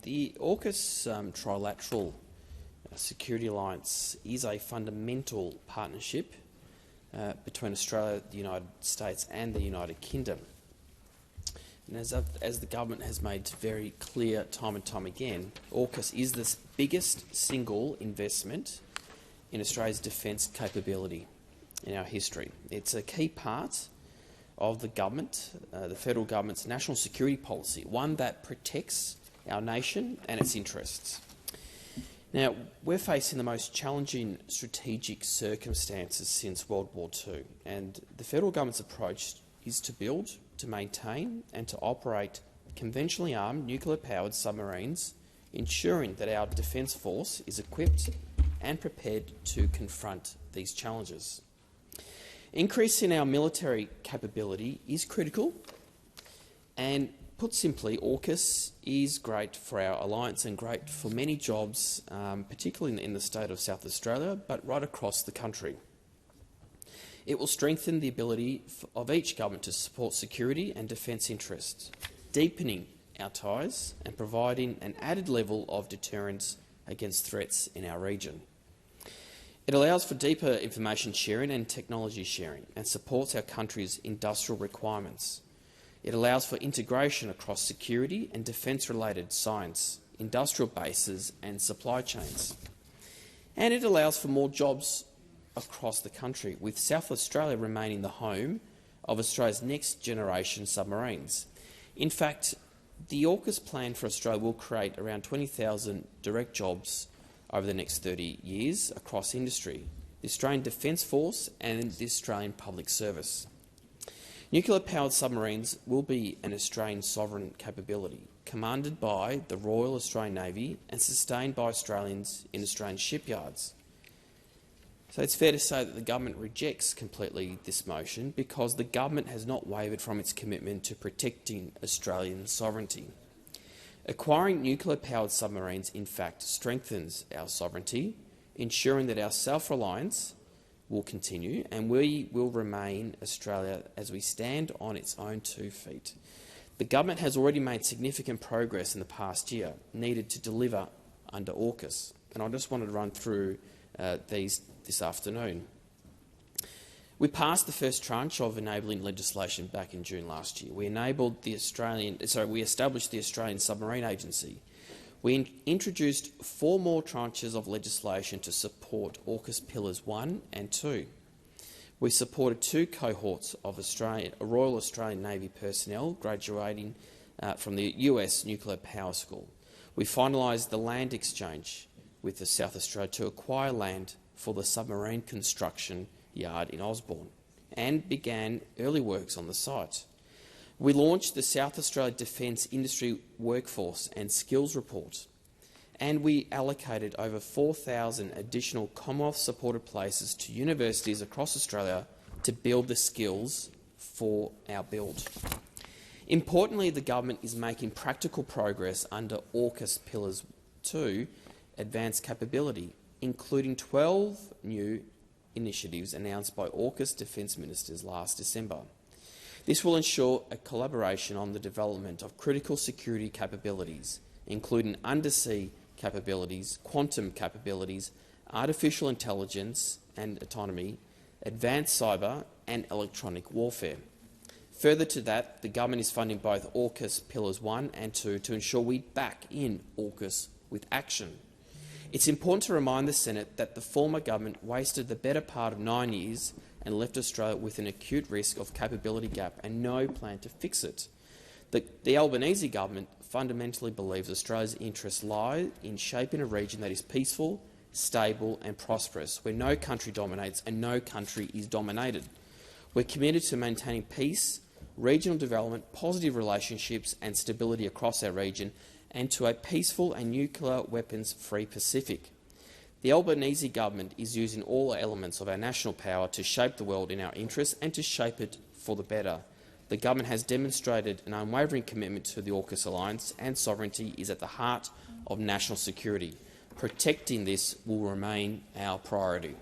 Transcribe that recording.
The AUKUS trilateral security alliance is a fundamental partnership between Australia, the United States and the United Kingdom. And as the government has made very clear time and time again, AUKUS is the biggest single investment in Australia's defence capability in our history. It's a key part of the government, the federal government's national security policy, one that protects our nation and its interests. Now, we're facing the most challenging strategic circumstances since World War II, and the federal government's approach is to build, to maintain and to operate conventionally armed nuclear-powered submarines, ensuring that our defence force is equipped and prepared to confront these challenges. Increasing our military capability is critical, and put simply, AUKUS is great for our alliance and great for many jobs, particularly in the state of South Australia, but right across the country. It will strengthen the ability of each government to support security and defence interests, deepening our ties and providing an added level of deterrence against threats in our region. It allows for deeper information sharing and technology sharing and supports our country's industrial requirements. It allows for integration across security and defence-related science, industrial bases and supply chains. And it allows for more jobs across the country, with South Australia remaining the home of Australia's next-generation submarines. In fact, the AUKUS plan for Australia will create around 20,000 direct jobs over the next 30 years across industry, the Australian Defence Force and the Australian Public Service. Nuclear-powered submarines will be an Australian sovereign capability, commanded by the Royal Australian Navy and sustained by Australians in Australian shipyards. So it's fair to say that the government rejects completely this motion because the government has not wavered from its commitment to protecting Australian sovereignty. Acquiring nuclear-powered submarines, in fact, strengthens our sovereignty, ensuring that our self-reliance will continue and we will remain Australia as we stand on its own 2 feet. The government has already made significant progress in the past year needed to deliver under AUKUS, and I just wanted to run through these this afternoon. We passed the first tranche of enabling legislation back in June last year. We established the Australian Submarine Agency. We introduced 4 more tranches of legislation to support AUKUS Pillars 1 and 2. We supported 2 cohorts of Royal Australian Navy personnel graduating from the US Nuclear Power School. We finalised the land exchange with the South Australia to acquire land for the submarine construction yard in Osborne and began early works on the site. We launched the South Australia Defence Industry Workforce and Skills Report, and we allocated over 4,000 additional Commonwealth-supported places to universities across Australia to build the skills for our build. Importantly, the government is making practical progress under AUKUS Pillars 2 advanced capability, including 12 new initiatives announced by AUKUS Defence Ministers last December. This will ensure a collaboration on the development of critical security capabilities, including undersea capabilities, quantum capabilities, artificial intelligence and autonomy, advanced cyber and electronic warfare. Further to that, the government is funding both AUKUS Pillars 1 and 2 to ensure we back in AUKUS with action. It's important to remind the Senate that the former government wasted the better part of 9 years and left Australia with an acute risk of capability gap and no plan to fix it. The Albanese Government fundamentally believes Australia's interests lie in shaping a region that is peaceful, stable and prosperous, where no country dominates and no country is dominated. We're committed to maintaining peace, regional development, positive relationships and stability across our region, and to a peaceful and nuclear weapons-free Pacific. The Albanese Government is using all elements of our national power to shape the world in our interests and to shape it for the better. The government has demonstrated an unwavering commitment to the AUKUS alliance, and sovereignty is at the heart of national security. Protecting this will remain our priority.